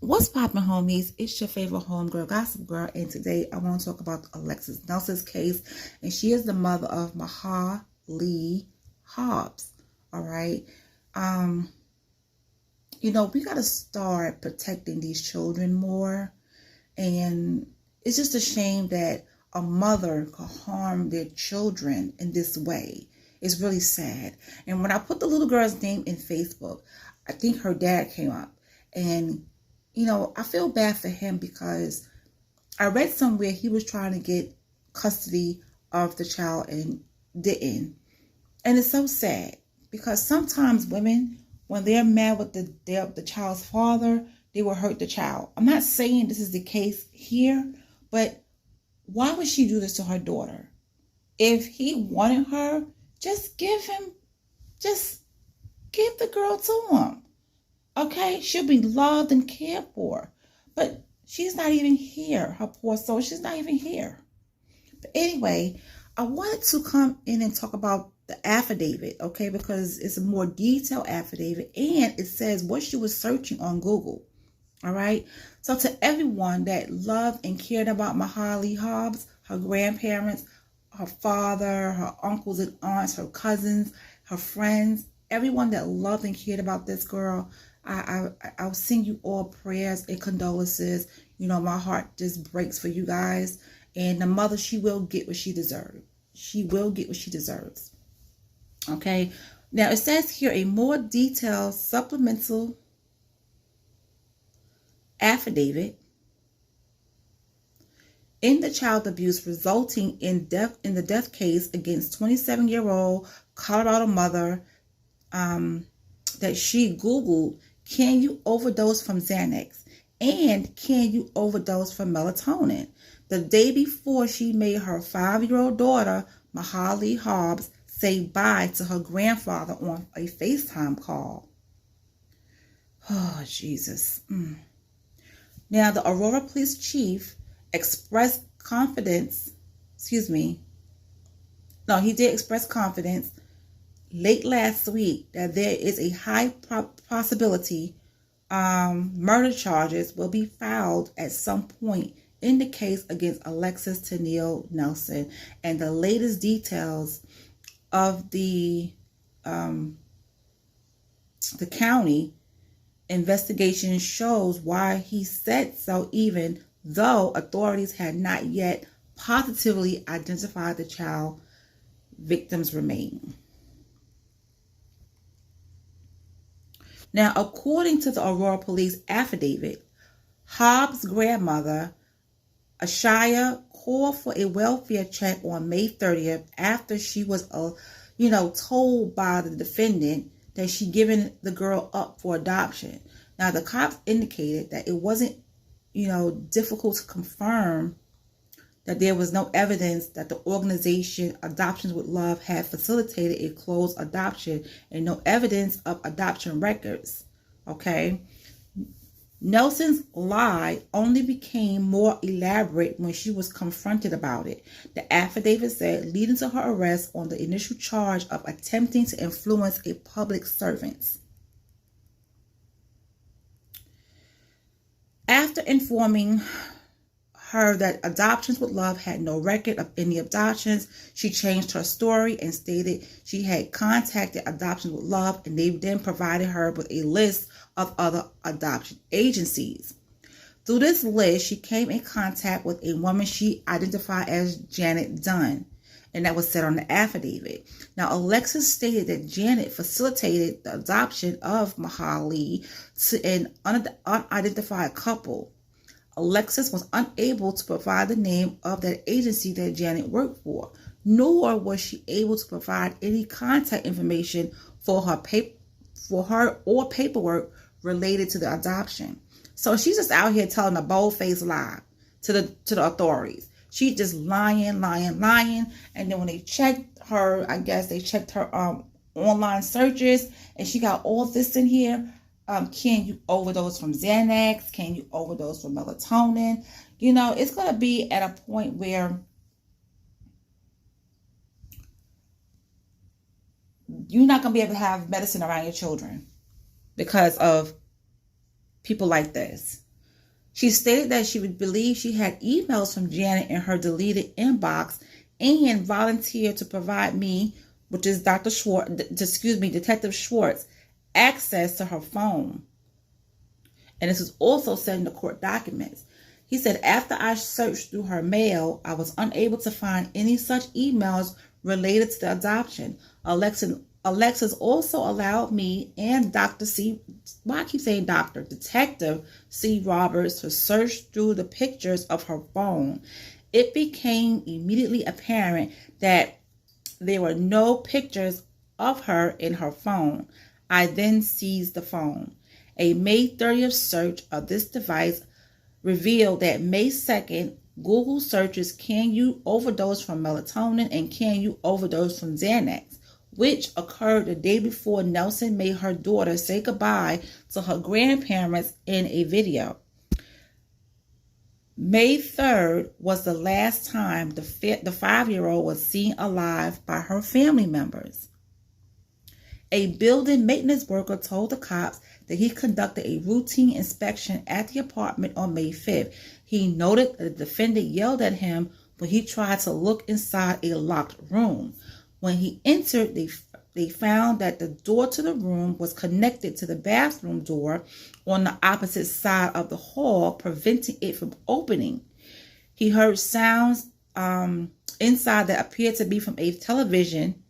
What's poppin', homies? It's your favorite homegirl, Gossip Girl, and today I want to talk about Alexus Nelson's case, and she is the mother of Maha Lee Hobbs. All right, we got to start protecting these children more, and it's just a shame that a mother could harm their children in this way. It's really sad. And when I put the little girl's name in Facebook, I think her dad came up, and I feel bad for him because I read somewhere he was trying to get custody of the child and didn't. And it's so sad because sometimes women, when they're mad with the child's father, they will hurt the child. I'm not saying this is the case here, but why would she do this to her daughter? If he wanted her, just give the girl to him. Okay, she'll be loved and cared for. But she's not even here. Her poor soul, she's not even here. But anyway, I wanted to come in and talk about the affidavit, okay, because it's a more detailed affidavit and it says what she was searching on Google. All right. So to everyone that loved and cared about Maha Lee Hobbs, her grandparents, her father, her uncles and aunts, her cousins, her friends, everyone that loved and cared about this girl, I'll send you all prayers and condolences. My heart just breaks for you guys. And the mother, she will get what she deserves. She will get what she deserves. Okay. Now it says here a more detailed supplemental affidavit in the child abuse resulting in the death case against 27-year-old Colorado mother that she Googled, can you overdose from Xanax? And can you overdose from melatonin? The day before she made her 5-year-old daughter, Maha Lee Hobbs, say bye to her grandfather on a FaceTime call. Oh, Jesus. Now, the Aurora police chief expressed confidence, he did express confidence late last week that there is a high possibility murder charges will be filed at some point in the case against Alexus Nelson. And the latest details of the county investigation shows why he said so, even though authorities had not yet positively identified the child victim's remains. Now, according to the Aurora Police affidavit, Hobbs' grandmother, Ashaya, called for a welfare check on May 30th after she was, told by the defendant that she given the girl up for adoption. Now, the cops indicated that it wasn't, difficult to confirm that there was no evidence that the organization Adoptions with Love had facilitated a closed adoption and no evidence of adoption records. Okay. Nelson's lie only became more elaborate when she was confronted about it. The affidavit said, leading to her arrest on the initial charge of attempting to influence a public servant. After informing her that Adoptions with Love had no record of any adoptions, she changed her story and stated she had contacted Adoptions with Love and they then provided her with a list of other adoption agencies. Through this list, she came in contact with a woman she identified as Janet Dunn, and that was said on the affidavit. Now, Alexus stated that Janet facilitated the adoption of Maha Lee to an unidentified couple. Alexus was unable to provide the name of that agency that Janet worked for, nor was she able to provide any contact information for her or paperwork related to the adoption. So she's just out here telling a bold-faced lie to the authorities. She just lying. And then when they checked her, I guess they checked her online searches, and she got all this in here. Can you overdose from Xanax? Can you overdose from melatonin? It's going to be at a point where you're not going to be able to have medicine around your children because of people like this. She stated that she would believe she had emails from Janet in her deleted inbox and volunteered to provide me, which is Detective Schwartz, access to her phone. And this is also said in the court documents. He said, after I searched through her mail, I was unable to find any such emails related to the adoption. Alexus also allowed me and Detective C. Roberts to search through the pictures of her phone. It became immediately apparent that there were no pictures of her in her phone. I then seized the phone. A May 30th search of this device revealed that May 2nd, Google searches "Can you overdose from melatonin?" and "Can you overdose from Xanax?", which occurred the day before Nelson made her daughter say goodbye to her grandparents in a video. May 3rd was the last time the 5-year-old was seen alive by her family members. A building maintenance worker told the cops that he conducted a routine inspection at the apartment on May 5th. He noted that the defendant yelled at him when he tried to look inside a locked room. When he entered, they found that the door to the room was connected to the bathroom door on the opposite side of the hall, preventing it from opening. He heard sounds inside that appeared to be from a television,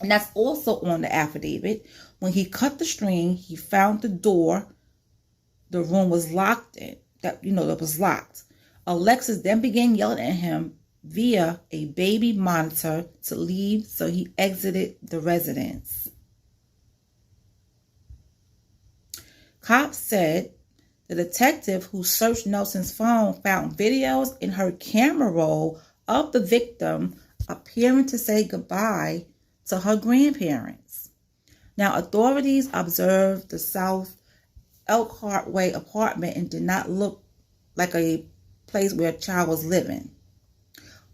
and that's also on the affidavit. When he cut the string, he found the door. The room was locked. That was locked. Alexus then began yelling at him via a baby monitor to leave, so he exited the residence. Cops said the detective who searched Nelson's phone found videos in her camera roll of the victim appearing to say goodbye to her grandparents. Now, authorities observed the South Elkhart Way apartment and did not look like a place where a child was living.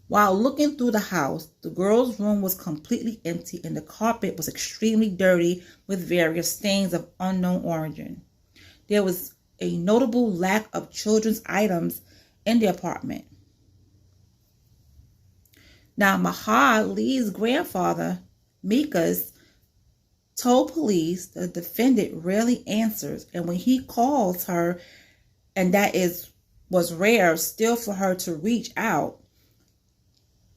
While looking through the house, the girl's room was completely empty and the carpet was extremely dirty with various stains of unknown origin. There was a notable lack of children's items in the apartment. Now, Mahal Lee's grandfather, Mikas, told police the defendant rarely answers, and when he calls her, and was rare still for her to reach out.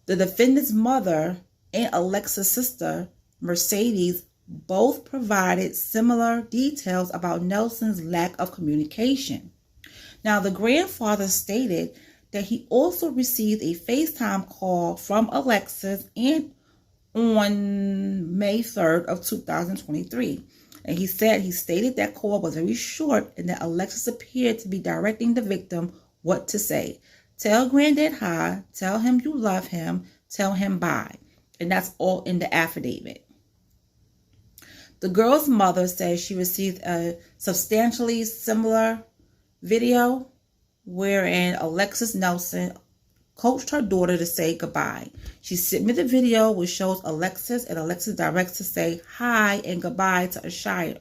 The defendant's mother and Alexa's sister, Mercedes, both provided similar details about Nelson's lack of communication. Now, the grandfather stated that he also received a FaceTime call from Alexis and on May 3rd of 2023. And he stated that call was very short and that Alexis appeared to be directing the victim what to say. Tell Granddad hi, tell him you love him, tell him bye. And that's all in the affidavit. The girl's mother says she received a substantially similar video wherein Alexus Nelson coached her daughter to say goodbye. She sent me the video which shows Alexis, and Alexis directs to say hi and goodbye to Ashaya.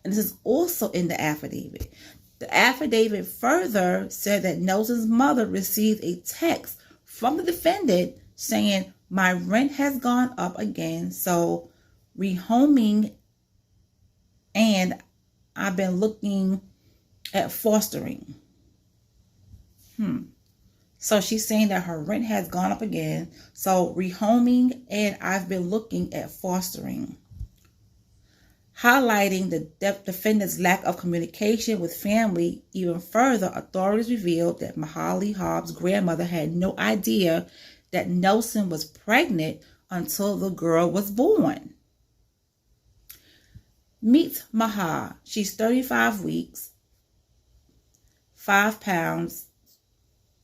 And this is also in the affidavit. The affidavit further said that Nelson's mother received a text from the defendant saying, "My rent has gone up again, so rehoming, and I've been looking at fostering." So she's saying that her rent has gone up again, so rehoming, and I've been looking at fostering. Highlighting the defendant's lack of communication with family even further, authorities revealed that Mahali Hobbs' grandmother had no idea that Nelson was pregnant until the girl was born. Meet Maha. She's 35 weeks, 5 pounds,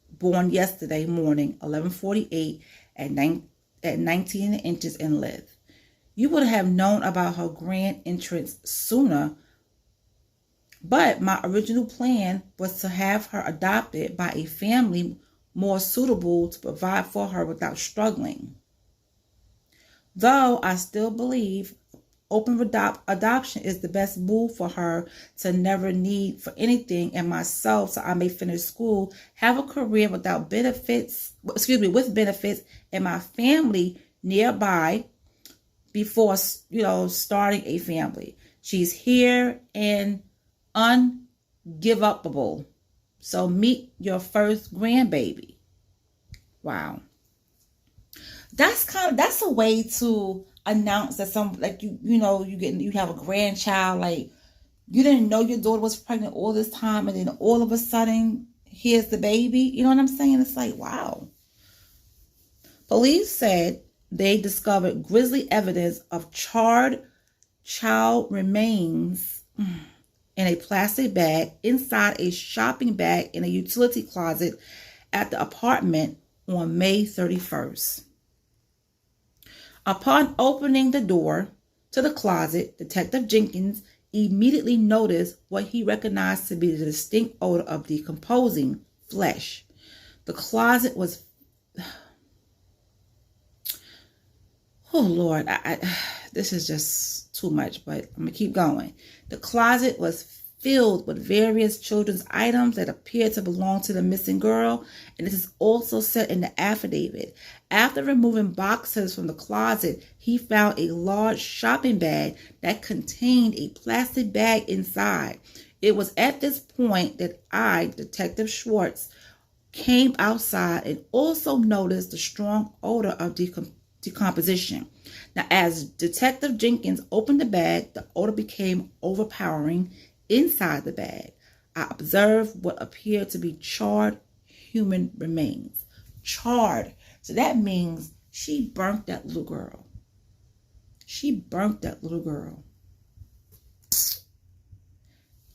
born yesterday morning, 11:48, at 19 inches in length. You would have known about her grand entrance sooner, but my original plan was to have her adopted by a family more suitable to provide for her without struggling. Though I still believe Open adoption is the best move for her to never need for anything, and myself, so I may finish school, have a career without benefits, with benefits, and my family nearby before, starting a family. She's here and ungiveupable. So meet your first grandbaby. Wow. That's a way to announce that you have a grandchild. Like, you didn't know your daughter was pregnant all this time, and then all of a sudden here's the baby. You know what I'm saying? It's like, wow. Police said they discovered grisly evidence of charred child remains in a plastic bag inside a shopping bag in a utility closet at the apartment on May 31st. Upon opening the door to the closet, Detective Jenkins immediately noticed what he recognized to be the distinct odor of decomposing flesh. The closet was... Oh, Lord, this is just too much, but I'm going to keep going. The closet was filled with various children's items that appeared to belong to the missing girl, and this is also said in the affidavit. After removing boxes from the closet, he found a large shopping bag that contained a plastic bag inside. It was at this point that Detective Schwartz, came outside and also noticed the strong odor of decomposition. Now, as Detective Jenkins opened the bag, the odor became overpowering. Inside the bag, I observed what appeared to be charred human remains. Charred. So that means she burnt that little girl.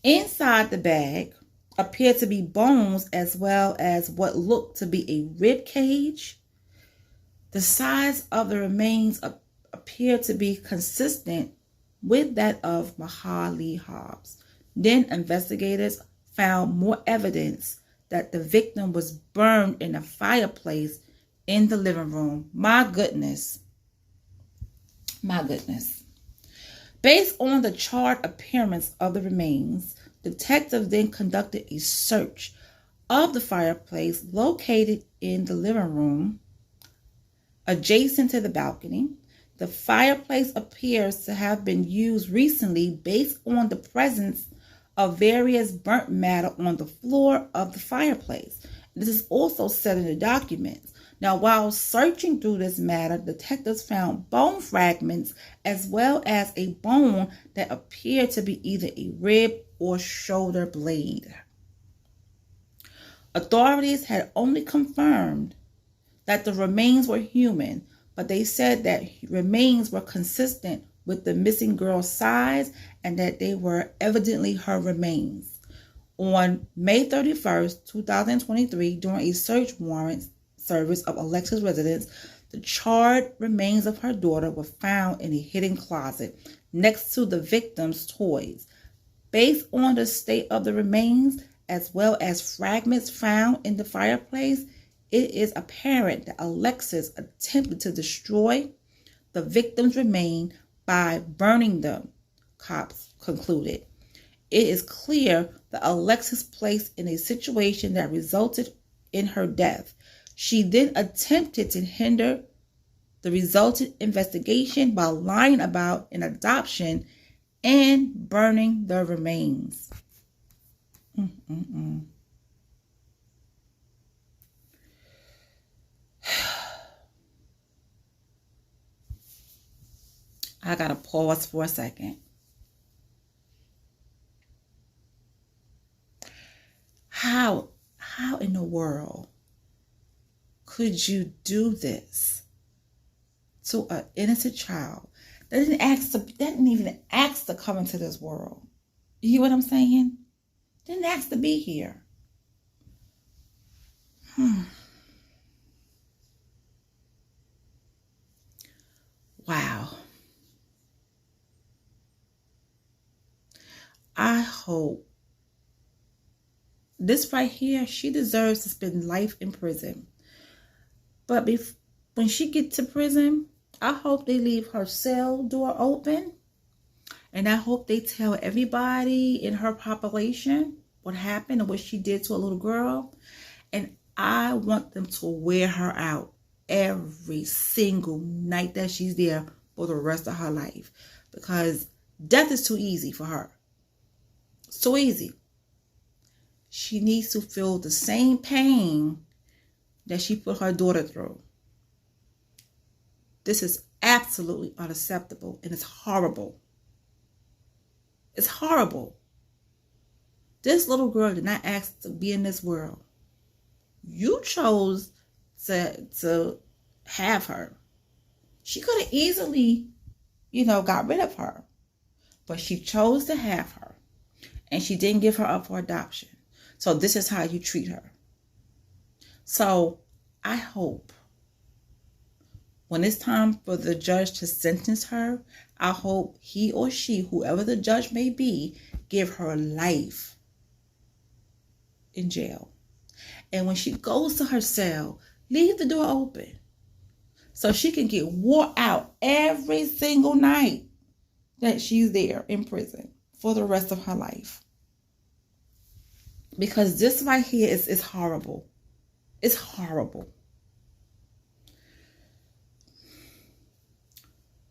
Inside the bag appeared to be bones as well as what looked to be a rib cage. The size of the remains appeared to be consistent with that of Mahalia Hobbs. Then investigators found more evidence that the victim was burned in a fireplace in the living room. My goodness. Based on the charred appearance of the remains, detectives then conducted a search of the fireplace located in the living room adjacent to the balcony. The fireplace appears to have been used recently based on the presence of various burnt matter on the floor of the fireplace. This is also said in the documents. Now, while searching through this matter, detectives found bone fragments as well as a bone that appeared to be either a rib or shoulder blade. Authorities had only confirmed that the remains were human, but they said that remains were consistent with the missing girl's size and that they were evidently her remains. On May 31st, 2023, during a search warrant service of Alexus' residence, the charred remains of her daughter were found in a hidden closet next to the victim's toys. Based on the state of the remains, as well as fragments found in the fireplace, it is apparent that Alexus attempted to destroy the victim's remains by burning them, cops concluded. It is clear that Alexus placed in a situation that resulted in her death. She then attempted to hinder the resultant investigation by lying about an adoption and burning the remains. I gotta pause for a second. How in the world could you do this to an innocent child that didn't even ask to come into this world? You hear what I'm saying? Didn't ask to be here. Wow. I hope this right here, she deserves to spend life in prison. But when she gets to prison, I hope they leave her cell door open And I hope they tell everybody in her population what happened and what she did to a little girl. And I want them to wear her out every single night that she's there for the rest of her life. Because death is too easy for her. It's too easy. She needs to feel the same pain that she put her daughter through. This is absolutely unacceptable, and it's horrible. It's horrible. This little girl did not ask to be in this world. You chose to have her. She could have easily, got rid of her. But she chose to have her. And she didn't give her up for adoption. So this is how you treat her. So I hope when it's time for the judge to sentence her, I hope he or she, whoever the judge may be, give her life in jail. And when she goes to her cell, leave the door open so she can get wore out every single night that she's there in prison for the rest of her life. Because this right here is horrible. It's horrible.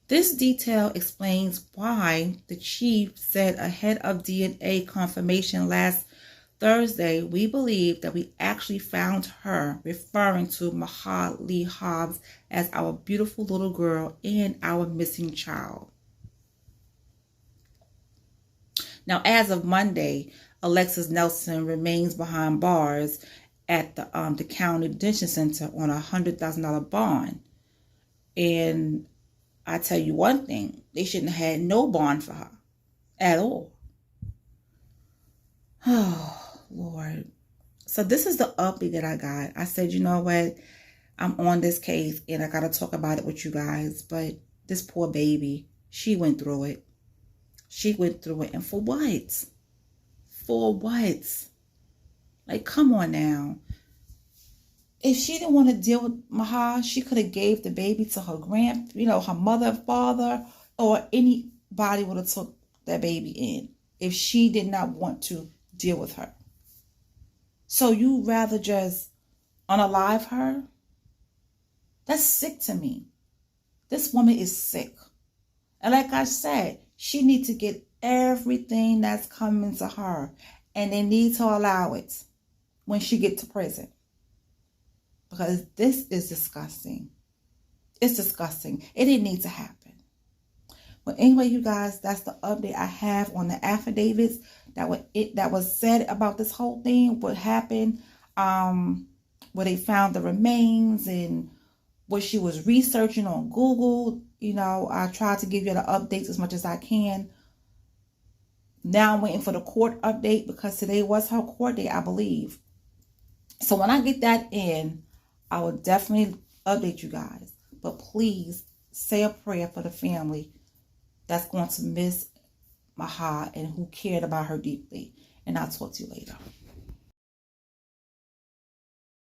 This detail explains why the chief said ahead of DNA confirmation last Thursday, we believe that we actually found her, referring to Mahal Lee Hobbs as our beautiful little girl and our missing child. Now, as of Monday, Alexus Nelson remains behind bars at the county detention center on a $100,000 bond. And I tell you one thing, they shouldn't have had no bond for her at all. Oh, Lord. So this is the update that I got. I said, you know what? I'm on this case and I got to talk about it with you guys. But this poor baby, she went through it. She went through it. And for what? For what? Like, come on now. If she didn't want to deal with Mahal, she could have gave the baby to her her mother, father, or anybody would have took that baby in if she did not want to deal with her. So you rather just unalive her? That's sick to me. This woman is sick. And like I said, she needs to get everything that's coming to her. And they need to allow it when she gets to prison. Because this is disgusting. It's disgusting. It didn't need to happen. But anyway, you guys, that's the update I have on the affidavits that was said about this whole thing. What happened, where they found the remains and what she was researching on Google. I tried to give you the updates as much as I can. Now I'm waiting for the court update because today was her court date, I believe. So when I get that in, I will definitely update you guys. But please say a prayer for the family that's going to miss Mahal and who cared about her deeply. And I'll talk to you later.